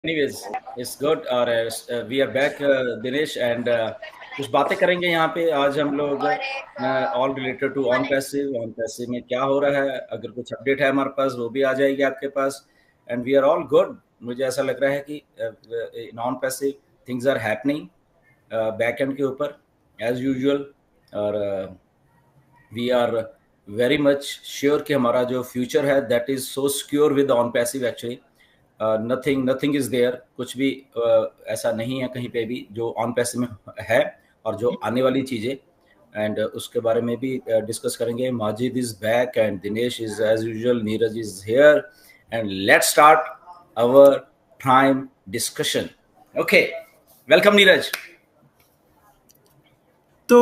Anyways, it's good. और we are back, Dinesh and कुछ बातें करेंगे यहाँ पे आज हम लोग all related to on passive में क्या हो रहा है। अगर कुछ अपडेट है हमारे पास वो भी आ जाएगी आपके पास। And we are all good. मुझे ऐसा लग रहा है कि इन ONPASSIVE things are happening back end के ऊपर एज यूजुअल। और we are very much sure कि हमारा जो फ्यूचर है that is so secure with ONPASSIVE actually. Nothing is there, कुछ भी ऐसा नहीं है कहीं पे भी जो ऑन पैसिव में है और जो आने वाली चीजें। एंड उसके बारे में भी डिस्कस करेंगे। Majid is back and Dinesh is as usual, Neeraj is here and let's start our prime discussion. Okay, welcome Neeraj. तो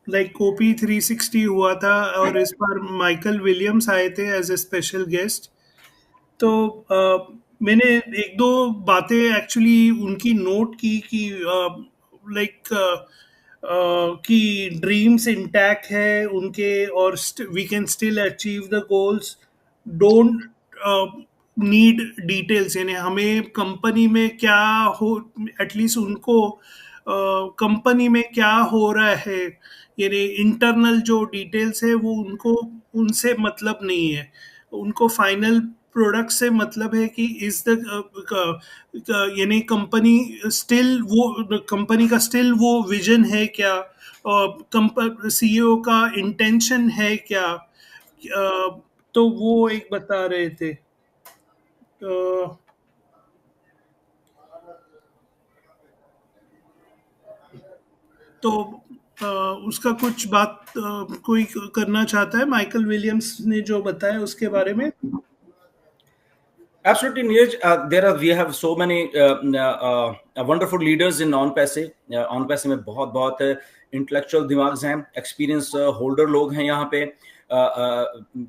लाइक ओपी 360 हुआ था और इस बार माइकल विलियम्स आए थे एज ए स्पेशल गेस्ट। तो मैंने एक दो बातें एक्चुअली उनकी नोट की कि लाइक कि ड्रीम्स इंटैक्ट है उनके और we can still achieve the goals. Don't need details, यानी हमें कंपनी में क्या हो, एटलीस्ट उनको कंपनी में क्या हो रहा है, यानी इंटरनल जो डिटेल्स है वो उनको उनसे मतलब नहीं है। उनको फाइनल प्रोडक्ट से मतलब है कि इज द यानी कंपनी स्टिल वो कंपनी का स्टिल वो विजन है क्या, और सीईओ का इंटेंशन है क्या। तो वो एक बता रहे थे। तो उसका कुछ बात कोई करना चाहता है माइकल विलियम्स ने जो बताया उसके बारे में। Absolutely, Neeraj. We have so many wonderful leaders in non-passive. On-passive में बहुत बहुत इंटेलेक्चुअल दिमाग हैं, एक्सपीरियंस होल्डर लोग हैं यहाँ पे,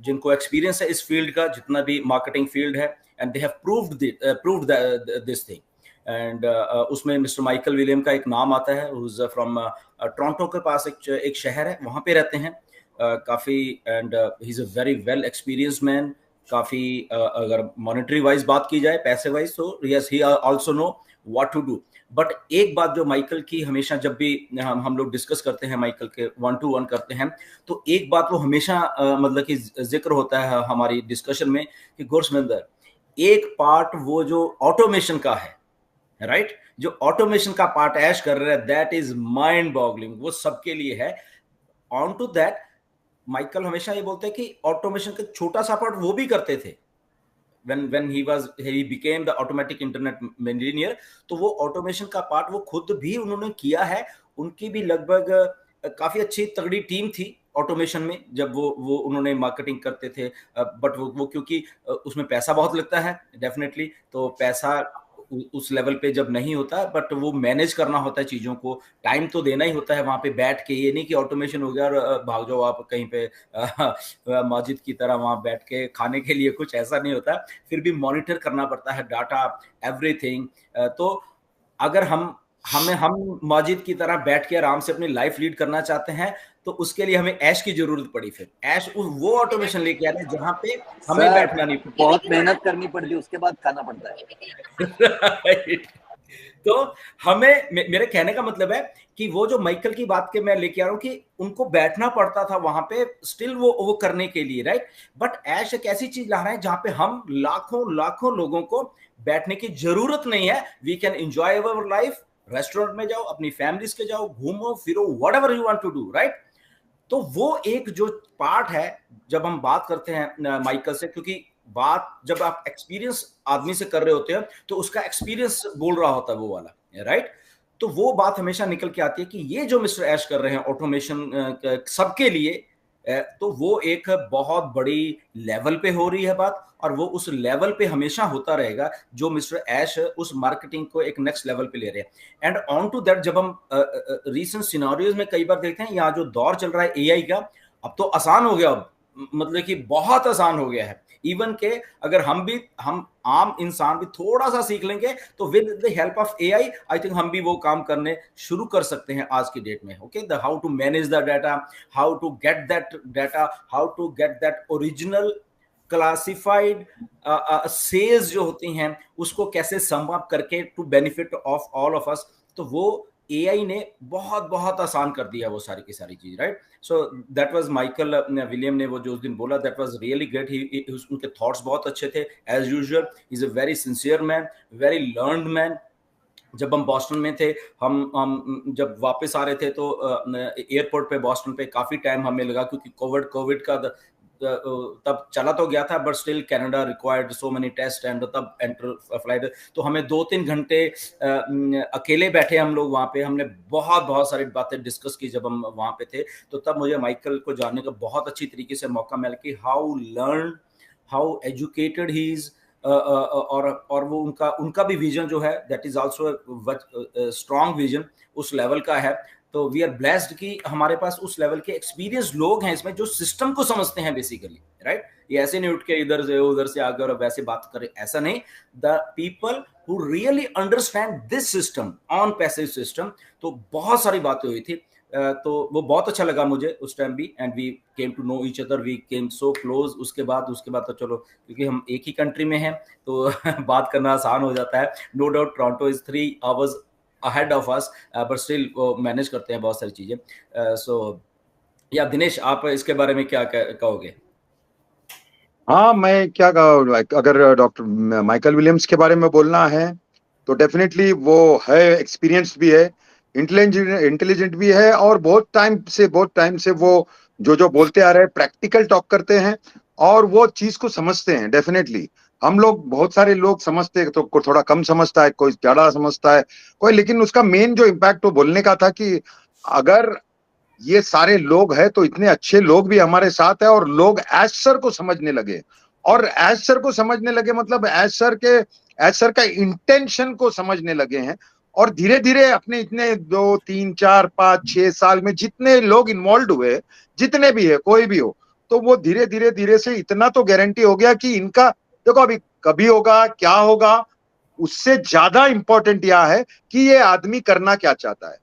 जिनको एक्सपीरियंस है इस फील्ड का, जितना भी मार्केटिंग फील्ड है, and they have proved this thing. And उसमें मिस्टर माइकल विलियम का एक नाम आता है, फ्रॉम टोरंटो के पास एक शहर है, वहाँ पे रहते हैं काफी। And he is a very well experienced man. काफी अगर मॉनेटरी वाइज बात की जाए, पैसे वाइज, तो yes he also know what to do. But एक बात जो माइकल की हमेशा, जब भी हम लोग डिस्कस करते हैं, माइकल के 1-to-1 करते हैं, तो एक बात वो हमेशा मतलब कि जिक्र होता है हमारी डिस्कशन में कि गुरसमिंदर, एक पार्ट वो जो ऑटोमेशन का है, राइट, जो ऑटोमेशन का पार्ट ऐश कर रहा है, दैट इज माइंड बॉगलिंग, वो सबके लिए है। ऑन टू दैट, माइकल हमेशा ये बोलते हैं कि ऑटोमेशन का छोटा सा पार्ट वो भी करते थे when he became the automatic internet engineer। तो वो ऑटोमेशन का पार्ट वो खुद भी उन्होंने किया है। उनकी भी लगभग काफी अच्छी तगड़ी टीम थी ऑटोमेशन में, जब वो उन्होंने मार्केटिंग करते थे। बट वो क्योंकि उसमें पैसा बहुत लगता है डेफिनेटली, तो पैसा उस लेवल पे जब नहीं होता, बट वो मैनेज करना होता है चीजों को, टाइम तो देना ही होता है वहां पे बैठ के। ये नहीं कि ऑटोमेशन हो गया और भाग जाओ आप कहीं पे माजिद की तरह वहां बैठ के खाने के लिए, कुछ ऐसा नहीं होता। फिर भी मॉनिटर करना पड़ता है डाटा, एवरीथिंग। तो अगर हम माजिद की तरह बैठ के आराम से अपनी लाइफ लीड करना चाहते हैं, तो उसके लिए हमें ऐश की जरूरत पड़ी। फिर ऐश वो ऑटोमेशन लेके आ रहे हैं जहां पे हमें सर बैठना नहीं पड़ता, बहुत मेहनत करनी पड़ती है, उसके बाद खाना पड़ता है। Right? तो हमें, मेरे कहने का मतलब है कि वो जो माइकल की बात के मैं लेके आ रहा हूँ कि उनको बैठना पड़ता था वहां पे स्टिल वो करने के लिए, राइट। बट ऐश एक ऐसी चीज ला रहा है जहां पे हम लाखों लाखों लोगों को बैठने की जरूरत नहीं है। We can enjoy our life. Restaurant में जाओ, अपनी फैमिलीज के जाओ, घूमो फिरो, whatever you want to do, right. तो वो एक जो पार्ट है, जब हम बात करते हैं माइकल से, क्योंकि बात जब आप एक्सपीरियंस आदमी से कर रहे होते हैं तो उसका एक्सपीरियंस बोल रहा होता है वो वाला, राइट। तो वो बात हमेशा निकल के आती है कि ये जो मिस्टर ऐश कर रहे हैं ऑटोमेशन सबके लिए, तो वो एक बहुत बड़ी लेवल पे हो रही है बात, और वो उस लेवल पे हमेशा होता रहेगा जो मिस्टर ऐश उस मार्केटिंग को एक नेक्स्ट लेवल पे ले रहे हैं। एंड ऑन टू दैट, जब हम रीसेंट सिनारियोज में कई बार देखते हैं, यहाँ जो दौर चल रहा है एआई का, अब तो आसान हो गया, अब मतलब कि बहुत आसान हो गया है। इवन के अगर हम आम इंसान भी थोड़ा सा सीख लेंगे, तो with the help of AI I think हम भी वो काम करने शुरू कर सकते हैं आज की डेट में। Okay, the how to manage the data, how to get that data, how to get that original classified sales जो होती हैं उसको कैसे सम अप करके to benefit of all of us, तो वो एआई ने बहुत बहुत आसान कर दिया वो सारी की सारी चीज, right? So that was Michael William ने वो जो उस दिन बोला, that was really great. He उनके थॉट्स बहुत अच्छे थे as usual. He is a very sincere man, very learned man. जब हम बॉस्टन में थे, हम जब वापस आ रहे थे तो एयरपोर्ट पे बॉस्टन पे काफी टाइम हमें लगा, क्योंकि कोविड का तब चला तो गया था, but still Canada required so many test and तब एंटर फ्लाइट, तो हमें 2-3 घंटे अकेले बैठे हम लोग वहां पे। हमने बहुत बहुत सारी बातें डिस्कस की जब हम वहां पे थे। तो तब मुझे माइकल को जानने का बहुत अच्छी तरीके से मौका मिला कि how learn, how educated he is, और वो उनका भी विजन जो है that is also strong vision, उस लेवल का है। तो वी आर ब्लेस्ड कि हमारे पास उस लेवल के एक्सपीरियंस लोग हैं इसमें, जो सिस्टम को समझते हैं बेसिकली, राइट? ये ऐसे नहीं उठ के इधर से उधर से आकर और वैसे बात करें, ऐसा नहीं। The people who really understand this system, on passive system. तो बहुत सारी बातें हुई थी, तो वो बहुत अच्छा लगा मुझे उस टाइम भी, and we came to know each other, we came so close. उसके बाद तो चलो, क्योंकि हम एक ही कंट्री में हैं तो बात करना आसान हो जाता है। No doubt Toronto is 3 hours ahead of us, but still manage करते हैं बहुत सारी चीजें। सो या दिनेश, आप इसके बारे में क्या कहोगे? हाँ, मैं क्या कहूँ, अगर डॉक्टर माइकल विलियम्स के बारे में बोलना है तो डेफिनेटली वो है, एक्सपीरियंस भी है, इंटेलिजेंट भी है, और बहुत टाइम से वो जो बोलते आ रहे हैं प्रैक्टिकल टॉक करते हैं और वो चीज को समझते हैं। डेफिनेटली हम लोग, बहुत सारे लोग समझते हैं, तो कोई थोड़ा कम समझता है, कोई ज्यादा समझता है, कोई, लेकिन उसका मेन जो इम्पैक्ट वो बोलने का था कि अगर ये सारे लोग हैं तो इतने अच्छे लोग भी हमारे साथ है, और लोग एज सर को समझने लगे, और एज सर को समझने लगे मतलब एज सर का इंटेंशन को समझने लगे हैं। और धीरे धीरे अपने इतने 2, 3, 4, 5, 6 साल में जितने लोग इन्वॉल्व हुए, जितने भी है, कोई भी हो, तो वो धीरे से इतना तो गारंटी हो गया कि इनका, देखो अभी कभी होगा क्या होगा, उससे ज्यादा इंपॉर्टेंट यह है कि ये आदमी करना क्या चाहता है।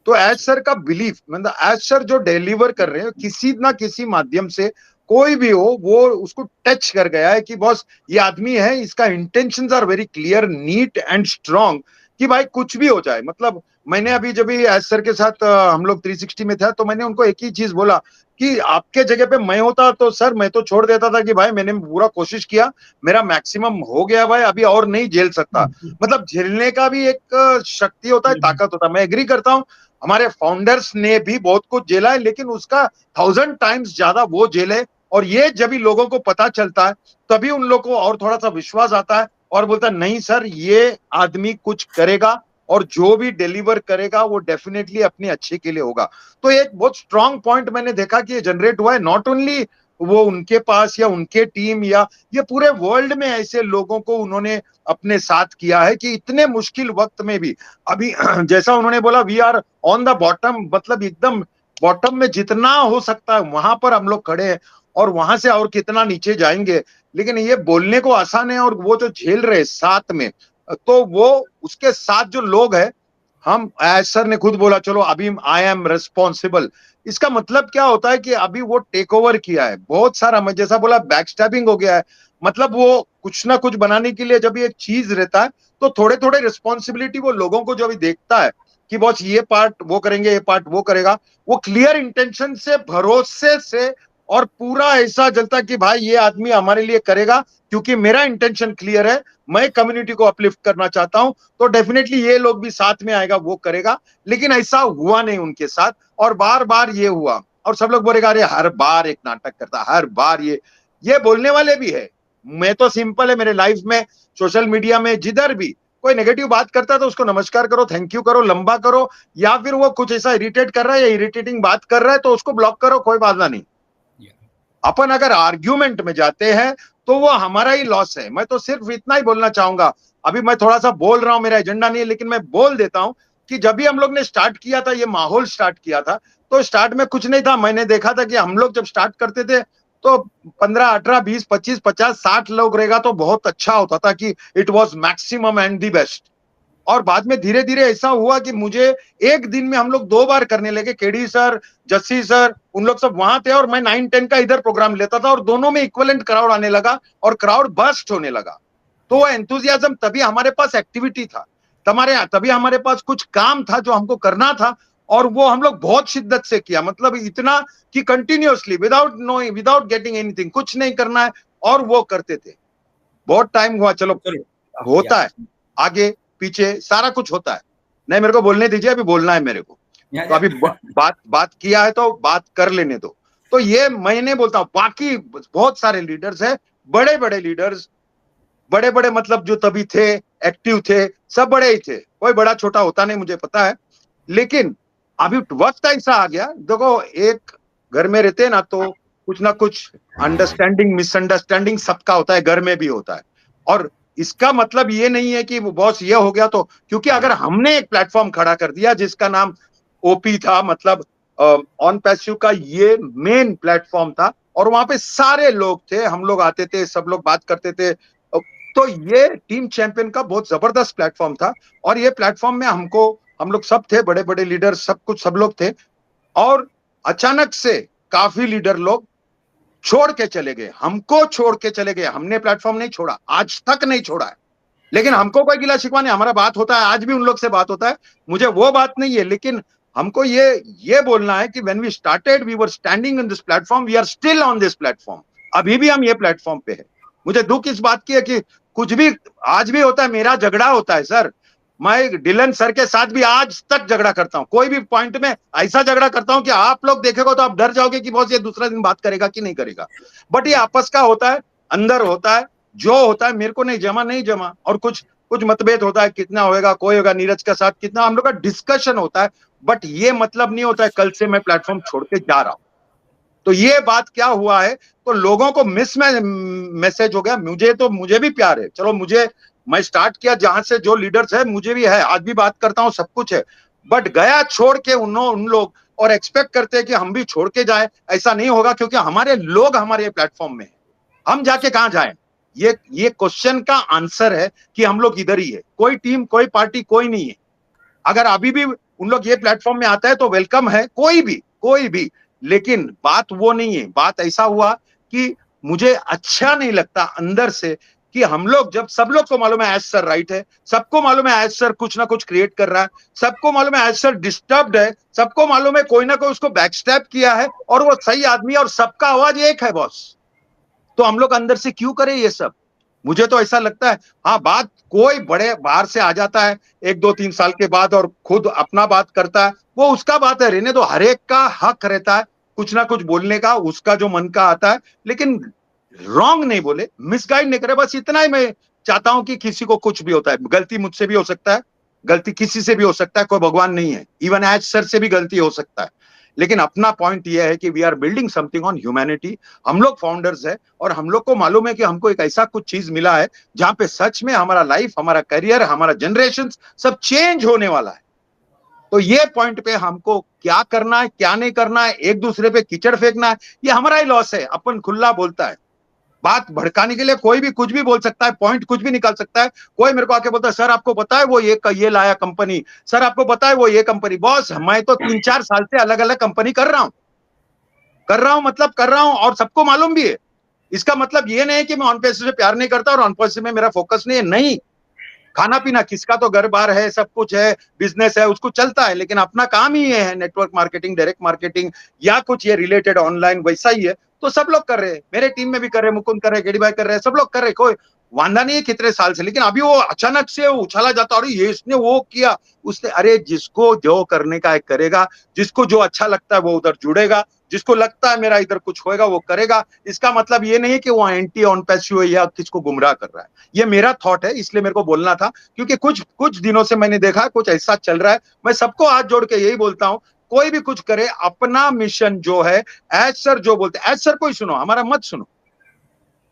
तो एज सर का बिलीफ, मतलब एज सर जो डिलीवर कर रहे हैं किसी ना किसी माध्यम से, कोई भी हो, वो उसको टच कर गया है कि बॉस ये आदमी है, इसका intentions are very clear, neat and strong, कि भाई कुछ भी हो जाए। मतलब मैंने अभी जब भी एज सर के साथ हम लोग 360 में था, तो मैंने उनको एक ही चीज बोला कि आपके जगह पे मैं होता तो सर मैं तो छोड़ देता था कि भाई मैंने पूरा कोशिश किया, मेरा मैक्सिमम हो गया भाई, अभी और नहीं झेल सकता। मतलब झेलने का भी एक शक्ति होता है, ताकत होता है। मैं एग्री करता हूँ, हमारे फाउंडर्स ने भी बहुत कुछ झेला है, लेकिन उसका 1000 टाइम्स ज्यादा वो झेले। और ये जब भी लोगों को पता चलता है, तभी उन लोगों को और थोड़ा सा विश्वास आता है, और बोलता है नहीं सर, ये आदमी कुछ करेगा, और जो भी डिलीवर करेगा वो डेफिनेटली अपने अच्छे के लिए होगा। तो एक बहुत स्ट्रांग पॉइंट मैंने देखा कि ये जनरेट हुआ है, नॉट ओनली वो उनके पास या उनके टीम, या ये पूरे वर्ल्ड में ऐसे लोगों को उन्होंने अपने साथ किया है कि इतने मुश्किल वक्त में भी, अभी जैसा उन्होंने बोला, we are on the bottom, मतलब एकदम बॉटम में जितना हो सकता है वहां पर हम लोग खड़े हैं, और वहां से और कितना नीचे जाएंगे। लेकिन ये बोलने को आसान है, और वो जो झेल रहे साथ में, तो वो उसके साथ जो लोग हैं, हम सर ने खुद बोला चलो अभी आई एम रिस्पॉन्सिबल। इसका मतलब क्या होता है कि अभी वो टेक ओवर किया है बहुत सारा, मैं जैसा बोला बैकस्टैबिंग हो गया है। मतलब वो कुछ ना कुछ बनाने के लिए जब ये चीज रहता है, तो थोड़े थोड़े रिस्पॉन्सिबिलिटी वो लोगों को जो अभी देखता है कि बॉस ये पार्ट वो करेंगे, ये पार्ट वो करेगा, वो क्लियर इंटेंशन से, भरोसे से, और पूरा ऐसा जलता कि भाई ये आदमी हमारे लिए करेगा, क्योंकि मेरा इंटेंशन क्लियर है, मैं कम्युनिटी को अपलिफ्ट करना चाहता हूं, तो डेफिनेटली ये लोग भी साथ में आएगा, वो करेगा। लेकिन ऐसा हुआ नहीं उनके साथ, और बार बार ये हुआ, और सब लोग बोलेगा अरे हर बार एक नाटक करता, हर बार ये बोलने वाले भी है। मैं तो सिंपल है, मेरे लाइफ में, सोशल मीडिया में, जिधर भी कोई नेगेटिव बात करता है तो उसको नमस्कार करो, थैंक यू करो, लंबा करो, या फिर वो कुछ ऐसा इरिटेट कर रहा है या इरिटेटिंग बात कर रहा है तो उसको ब्लॉक करो, कोई बात नहीं। अपन अगर आर्ग्यूमेंट में जाते हैं तो वो हमारा ही लॉस है। मैं तो सिर्फ इतना ही बोलना चाहूंगा, अभी मैं थोड़ा सा बोल रहा हूं, मेरा एजेंडा नहीं है, लेकिन मैं बोल देता हूं कि जब भी हम लोग ने स्टार्ट किया था, ये माहौल स्टार्ट किया था, तो स्टार्ट में कुछ नहीं था। मैंने देखा था कि हम लोग जब स्टार्ट करते थे तो 15, 18, 20, 25, 50, 60 लोग रहेगा तो बहुत अच्छा होता था, कि it was maximum and the best. और बाद में धीरे धीरे ऐसा हुआ कि मुझे एक दिन में हम लोग 2 बार करने लगे, केडी सर, जस्सी सर, उन लोग सब वहां थे और मैं 9-10 का इधर प्रोग्राम लेता था और दोनों में इक्विवेलेंट क्राउड आने लगा और क्राउड बर्स्ट होने लगा। तो एंथुजियाज्म, तभी हमारे पास एक्टिविटी था, तभी हमारे पास कुछ काम था जो हमको करना था, और वो हम लोग बहुत शिद्दत से किया, मतलब इतना कि continuously without knowing, without getting anything, कुछ नहीं करना है, और वो करते थे। बहुत टाइम हुआ, चलो होता है, आगे पीछे सारा कुछ होता है। नहीं, मेरे को बोलने दीजिए, अभी बोलना है मेरे को, तो अभी बात किया है तो बात कर लेने दो। तो ये मैंने बोलता हूँ, बाकी बहुत सारे लीडर्स हैं, बड़े बड़े लीडर्स, बड़े बड़े मतलब जो तभी थे, एक्टिव थे, सब बड़े ही थे, कोई बड़ा छोटा होता नहीं, मुझे पता है। लेकिन अभी वक्त ऐसा आ गया, देखो एक घर में रहते हैं ना, तो कुछ ना कुछ अंडरस्टैंडिंग, मिसअंडरस्टैंडिंग सबका होता है, घर में भी होता है। और इसका मतलब ये नहीं है कि वो बॉस ये हो गया तो, क्योंकि अगर हमने एक प्लेटफॉर्म खड़ा कर दिया जिसका नाम ओपी था, मतलब ऑन पैसिव का ये मेन प्लेटफॉर्म था, और वहां पे सारे लोग थे, हम लोग आते थे, सब लोग बात करते थे, तो ये टीम चैंपियन का बहुत जबरदस्त प्लेटफॉर्म था। और ये प्लेटफॉर्म में हम लोग सब थे, बड़े बड़े लीडर, सब लोग थे, और अचानक से काफी लीडर लोग छोड़ के चले गए, हमको छोड़ के चले गए। हमने प्लेटफॉर्म नहीं छोड़ा, आज तक नहीं छोड़ा है, लेकिन हमको कोई गिला शिकवा नहीं, हमारा बात होता है, आज भी उन लोग से बात होता है, मुझे वो बात नहीं है। लेकिन हमको ये बोलना है कि when we started we were standing in this platform, we are still on this platform, अभी भी हम ये प्लेटफॉर्म पे है। मुझे दुख इस बात की है कि कुछ भी आज भी होता है, मेरा झगड़ा होता है सर, मैं डिलन सर के साथ भी आज तक झगड़ा करता हूं, कोई भी पॉइंट में ऐसा झगड़ा करता हूं कि आप लोग देखेगा तो आप डर जाओगे कि बॉस ये दूसरा दिन बात करेगा कि नहीं करेगा। बट ये आपस का होता है, अंदर होता है, जो होता है मेरे को नहीं जमा, और कुछ मतभेद होता है, कितना होगा, कोई होगा नीरज के साथ कितना, हम लोग का डिस्कशन होता है, बट ये मतलब नहीं होता है कल से मैं प्लेटफॉर्म छोड़ के जा रहा हूं। तो ये बात क्या हुआ है, तो लोगों को मैसेज हो गया, मुझे भी प्यार है, चलो मैं स्टार्ट किया जहां से, जो लीडर्स है मुझे भी है, आज भी बात करता हूं, सब कुछ है, बट गया छोड़ के उन लोग, और एक्सपेक्ट करते हैं कि हम भी छोड़ के जाए, ऐसा नहीं होगा, क्योंकि हमारे लोग हमारे प्लेटफॉर्म में है, हम जाके कहां जाएं। ये क्वेश्चन का आंसर है कि हम लोग इधर ही है, कोई टीम, कोई पार्टी, कोई नहीं है। अगर अभी भी उन लोग ये प्लेटफॉर्म में आता है तो वेलकम है, कोई भी, लेकिन बात वो नहीं है। बात ऐसा हुआ कि मुझे अच्छा नहीं लगता अंदर से कि हम लोग, जब सब लोग को मालूम है एज सर राइट है, सबको मालूम है एज सर कुछ ना कुछ क्रिएट कर रहा है, सबको मालूम है एज सर डिस्टर्ब्ड है, सबको मालूम है कोई ना कोई उसको बैकस्टैप किया है, और वो सही आदमी है, और सबका आवाज एक है बॉस, तो हम लोग अंदर से क्यों करें ये सब। मुझे तो ऐसा लगता है, हाँ, बात कोई बड़े बाहर से आ जाता है 1-2-3 साल के बाद और खुद अपना बात करता है, वो उसका बात है, रहने दो, हर एक का हक रहता है कुछ ना कुछ बोलने का, उसका जो मन का आता है, लेकिन रॉन्ग नहीं बोले, मिसगाइड नहीं करे, बस इतना ही मैं चाहता हूं कि किसी को कुछ भी होता है, गलती मुझसे भी हो सकता है, गलती किसी से भी हो सकता है, कोई भगवान नहीं है, इवन एज सर से भी गलती हो सकता है, लेकिन अपना पॉइंट यह है कि we are building something on humanity. हम लोग फाउंडर्स है, और हम लोग को मालूम है कि हमको एक ऐसा कुछ चीज मिला है जहां पे सच में हमारा लाइफ, हमारा करियर, हमारा जनरेशन सब चेंज होने वाला है। तो ये पॉइंट पे हमको क्या करना है, क्या नहीं करना है, एक दूसरे पे कीचड़ फेंकना है, ये हमारा ही लॉस है। अपन खुला बोलता है, बात भड़काने के लिए कोई भी कुछ भी बोल सकता है, पॉइंट कुछ भी निकाल सकता है। कोई मेरे को आके बोलता है सर आपको पता है वो ये लाया कंपनी, सर आपको पता है वो ये कंपनी। बॉस, मैं तो 3-4 साल से अलग अलग कंपनी कर रहा हूं, मतलब कर रहा हूं, और सबको मालूम भी है। इसका मतलब ये नहीं है कि मैं ऑन पैसे से प्यार नहीं करता और ऑन पैसे में मेरा फोकस नहीं है, नहीं। खाना पीना किसका तो घर बार है, सब कुछ है, बिजनेस है, उसको चलता है, लेकिन अपना काम ही ये है, नेटवर्क मार्केटिंग, डायरेक्ट मार्केटिंग, या कुछ ये रिलेटेड ऑनलाइन वैसा ही है। तो सब लोग कर रहे हैं, मेरे टीम में भी कर रहे हैं, मुकुंद कर रहे हैं, केडी भाई कर रहे हैं, सब लोग कर रहे हैं, कोई वांदा नहीं है कितने साल से। लेकिन अभी वो अचानक से उछाला जाता, अरे ये इसने वो किया, उसने, अरे जिसको जो करने का है करेगा, जिसको जो अच्छा लगता है वो उधर जुड़ेगा, जिसको लगता है मेरा इधर कुछ होएगा वो करेगा। इसका मतलब ये नहीं है कि वो एंटी ऑन पैसिव है या किसको गुमराह कर रहा है। ये मेरा थॉट है, इसलिए मेरे को बोलना था, क्योंकि कुछ दिनों से मैंने देखा कुछ ऐसा चल रहा है। मैं सबको हाथ जोड़ के यही बोलता हूं, कोई भी कुछ करे, अपना मिशन जो है, एज सर जो बोलते हैं, एज सर कोई सुनो, हमारा मत सुनो,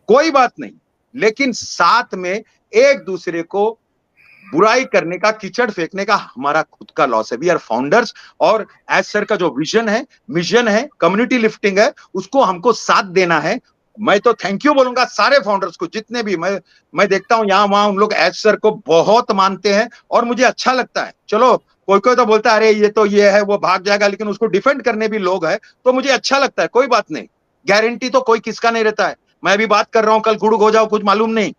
कोई बात नहीं, लेकिन साथ में एक दूसरे को बुराई करने का, कीचड़ फेंकने का हमारा खुद का लॉस है। वी आर फाउंडर्स, और एज सर का जो विजन है, मिशन है, कम्युनिटी लिफ्टिंग है, उसको हमको साथ देना है। मैं तो थैंक यू बोलूंगा सारे फाउंडर्स को, जितने भी मैं देखता हूँ यहाँ वहां, उन लोग एज सर को बहुत मानते हैं और मुझे अच्छा लगता है। चलो कोई कोई तो बोलता है अरे ये तो ये है वो भाग जाएगा, लेकिन उसको डिफेंड करने भी लोग हैं तो मुझे अच्छा लगता है। कोई बात नहीं, गारंटी तो कोई किसका नहीं रहता है। मैं अभी बात कर रहा हूँ, कल गुड़ुक हो जाओ कुछ मालूम नहीं,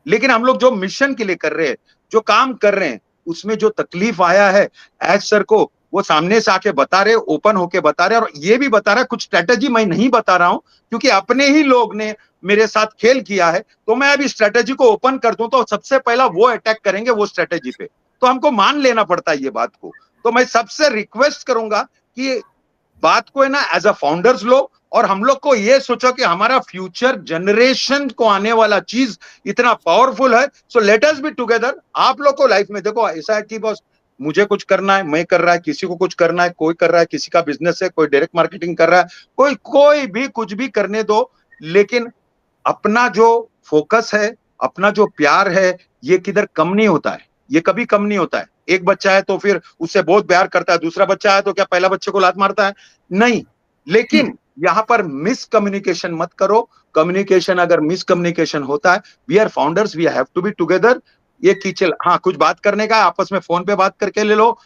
लेकिन हम लोग जो मिशन के लिए कर रहे हैं, जो काम कर रहे हैं, उसमें जो तकलीफ आया है एज सर को वो सामने से आके बता रहे, ओपन होके बता रहे, और ये भी बता रहा है कुछ स्ट्रेटेजी मैं नहीं बता रहा हूं क्योंकि अपने ही लोग ने मेरे साथ खेल किया है। तो मैं अभी स्ट्रेटेजी को ओपन कर दूं तो सबसे पहला वो अटैक करेंगे वो स्ट्रेटेजी पे, तो हमको मान लेना पड़ता है ये बात को। तो मैं सबसे रिक्वेस्ट करूंगा कि बात को है ना एज अ फाउंडर्स लो, और हम लोग को ये सोचो कि हमारा फ्यूचर जनरेशन को आने वाला चीज इतना पावरफुल है। So let us be together. आप लोग को लाइफ में देखो ऐसा है कि बस मुझे कुछ करना है, मैं कर रहा है, किसी को कुछ करना है, कोई कर रहा है, किसी का बिजनेस है, कोई डायरेक्ट मार्केटिंग कर रहा है, कोई भी कुछ भी करने दो, लेकिन अपना जो फोकस है, अपना जो प्यार है, ये किधर कम नहीं होता है, ये कभी कम नहीं होता है। एक बच्चा है तो फिर उससे बहुत प्यार करता है, दूसरा बच्चा है तो क्या पहला बच्चे को लात मारता है? नहीं। लेकिन यहां पर मिस कम्युनिकेशन मत करो। कम्युनिकेशन अगर मिस कम्युनिकेशन होता है, we are founders, we have to be together. ये कीचल, हाँ कुछ बात करने का आपस में फोन पे बात करके ले लो,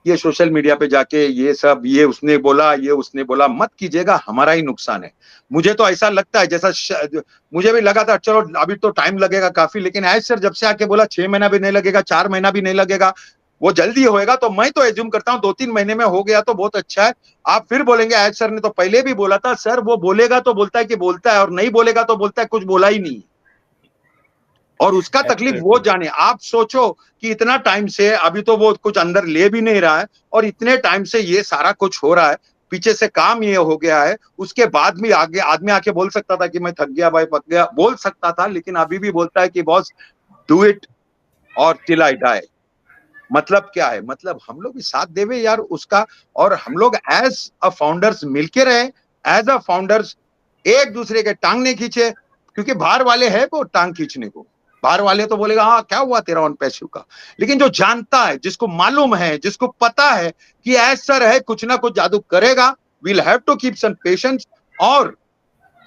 ये सोशल मीडिया पे जाके ये सब ये उसने बोला ये उसने बोला मत कीजिएगा, हमारा ही नुकसान है। मुझे तो ऐसा लगता है जैसा मुझे भी लगा था चलो अभी तो टाइम लगेगा काफी, लेकिन एज सर जब से आके बोला 6 महीना भी नहीं लगेगा, 4 महीना भी नहीं लगेगा, वो जल्दी होएगा, तो मैं तो एज्यूम करता हूँ 2-3 महीने में हो गया तो बहुत अच्छा है। आप फिर बोलेंगे एज सर ने तो पहले भी बोला था। सर वो बोलेगा तो बोलता है कि बोलता है, और नहीं बोलेगा तो बोलता है कुछ बोला ही नहीं, और उसका तकलीफ वो जाने। आप सोचो कि इतना टाइम से अभी तो वो कुछ अंदर ले भी नहीं रहा है, और इतने टाइम से ये सारा कुछ हो रहा है, पीछे से काम ये हो गया है, उसके बाद भी आगे आदमी आके बोल सकता था कि मैं थक गया भाई पक गया, बोल सकता था, लेकिन अभी भी बोलता है कि बॉस डू इट और टिल आई डाई। मतलब क्या है? मतलब हम लोग भी साथ देवे यार उसका, और हम लोग एज अ फाउंडर्स मिलके रहे, एज अ फाउंडर्स एक दूसरे के टांग नहीं खींचे, क्योंकि बाहर वाले है वो टांग खींचने को। बाहर वाले तो बोलेगा हाँ क्या हुआ तेरा ऑन पैसिव का, लेकिन जो जानता है, जिसको मालूम है, जिसको पता है कि ऐसा है कुछ ना कुछ जादू करेगा, will have to keep some patience. और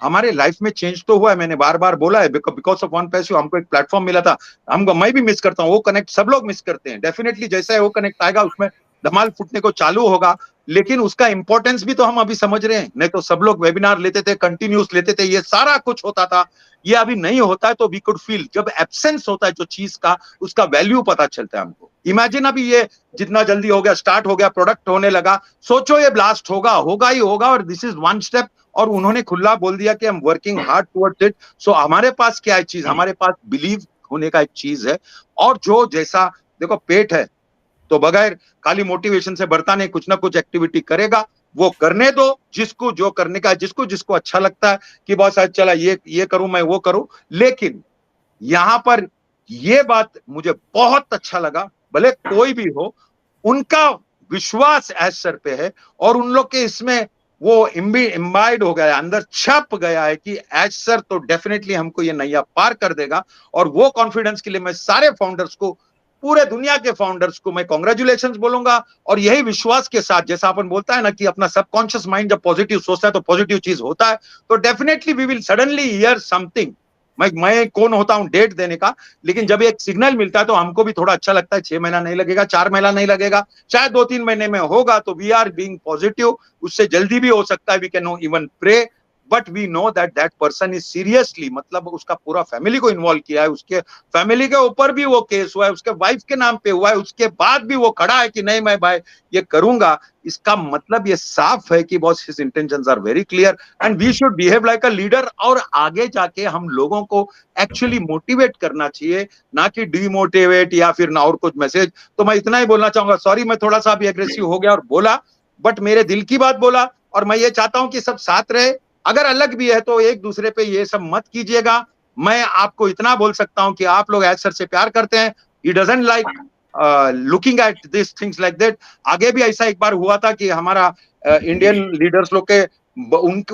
हमारे लाइफ में चेंज तो हुआ है, मैंने बार बार बोला है, बिकॉज ऑफ वन पैसिव हमको एक प्लेटफॉर्म मिला था। हमको, मैं भी मिस करता हूँ वो कनेक्ट, सब लोग मिस करते हैं डेफिनेटली। जैसा है वो कनेक्ट आएगा उसमें धमाल फूटने को चालू होगा, लेकिन उसका इंपॉर्टेंस भी तो हम अभी समझ रहे हैं। नहीं तो सब लोग वेबिनार लेते थे, कंटिन्यूस लेते थे, ये सारा कुछ होता था, ये अभी नहीं होता है। तो वी कुड फील, जब एब्सेंस होता है जो चीज का, उसका वैल्यू पता चलता है हमको। इमेजिन अभी ये जितना जल्दी हो गया, स्टार्ट हो गया, प्रोडक्ट होने लगा, सोचो ये ब्लास्ट होगा, होगा ही होगा, और दिस इज वन स्टेप। और उन्होंने खुला बोल दिया कि हम वर्किंग हार्ड टुवर्ड्स इट। सो हमारे पास क्या है चीज, हमारे पास बिलीव होने का एक चीज है। और जो जैसा देखो पेट है तो बगैर खाली मोटिवेशन से बढ़ता नहीं, कुछ ना कुछ एक्टिविटी करेगा, वो करने दो जिसको जो करने का, जिसको जिसको अच्छा लगता है कि बॉस आज चला ये करूं, मैं वो करूं। लेकिन यहां पर ये बात मुझे बहुत अच्छा लगा, भले कोई भी हो, उनका विश्वास एज सर पे है, और उन लोग के इसमें वो इम्बाइड हो गया है, अंदर छप गया है कि एज सर तो डेफिनेटली हमको ये नैया पार कर देगा। और वो कॉन्फिडेंस के लिए मैं सारे फाउंडर्स को, पूरे दुनिया के फाउंडर्स को मैं कॉन्ग्रेचुलेशंस बोलूंगा। और यही विश्वास के साथ, जैसा अपन बोलता है ना कि अपना सबकॉन्शियस माइंड जब पॉजिटिव सोचता है तो पॉजिटिव चीज होता है, तो definitely we will suddenly hear something. मैं कौन होता हूं डेट देने का, लेकिन जब एक सिग्नल मिलता है तो हमको भी थोड़ा अच्छा लगता है। 6 महीना नहीं लगेगा, 4 महीना नहीं लगेगा, शायद 2-3 महीने में होगा, तो वी आर बीइंग पॉजिटिव। उससे जल्दी भी हो सकता है, we can no even pray, but we know that that person is seriously, मतलब उसका पूरा फैमिली को इन्वॉल्व किया है, उसके फैमिली के ऊपर भी वो केस हुआ है, उसके वाइफ के नाम पे हुआ है, उसके बाद भी वो खड़ा है कि नहीं मैं भाई ये करूंगा। इसका मतलब ये साफ है कि boss his intentions are very clear, and we should behave like a leader. और आगे जाके हम लोगों को एक्चुअली मोटिवेट करना चाहिए, ना कि डिमोटिवेट या फिर ना और कुछ मैसेज। तो मैं इतना ही बोलना चाहूंगा, सॉरी मैं थोड़ा सा भी एग्रेसिव हो गया और बोला, बट मेरे दिल की बात बोला। और मैं ये चाहता हूं कि सब साथ रहे, अगर अलग भी है तो एक दूसरे पे ये सब मत कीजिएगा। मैं आपको इतना बोल सकता हूं कि आप लोग एज सर से प्यार करते हैं, he doesn't like looking at this things like that. आगे भी ऐसा एक बार हुआ था कि हमारा इंडियन लीडर्स लोग के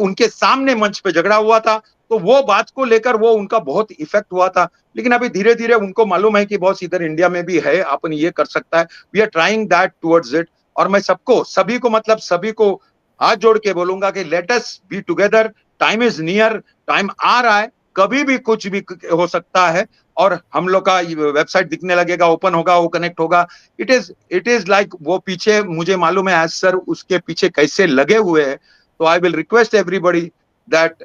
उनके सामने मंच पे झगड़ा हुआ था, तो वो बात को लेकर वो उनका बहुत इफेक्ट हुआ था। लेकिन अभी धीरे धीरे उनको मालूम है कि बॉस इधर इंडिया में भी है, अपन ये कर सकता है, we are trying that towards it. और मैं सबको, सभी को, मतलब सभी को हाथ जोड़ के बोलूंगा कि let us be together, time is near, time आ रहा है, कभी भी कुछ भी हो सकता है, और हम लोग का वेबसाइट दिखने लगेगा, ओपन होगा, वो कनेक्ट होगा। इट इज लाइक वो पीछे मुझे मालूम है आज सर उसके पीछे कैसे लगे हुए हैं। तो I will request everybody that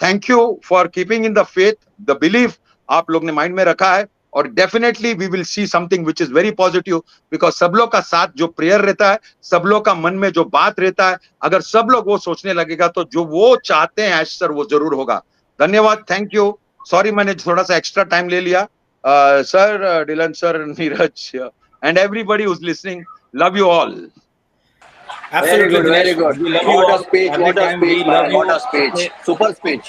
thank you for keeping in the faith, the belief आप लोग ने माइंड में रखा है, और definitely we will see something which is very positive, because सब लोग का साथ जो प्रेयर रहता है, सब लोग का मन में जो बात रहता है, अगर सब लोग वो सोचने लगेगा तो जो वो चाहते हैं ऐश सर वो जरूर होगा। धन्यवाद, थैंक यू। सॉरी मैंने थोड़ा सा एक्स्ट्रा टाइम ले लिया। Sir, Dylan sir, Neeraj and everybody who is listening, love you all. Absolutely, very good. We love you What a all. speech, Every what a time we speech, love man, you. what a speech. Super speech.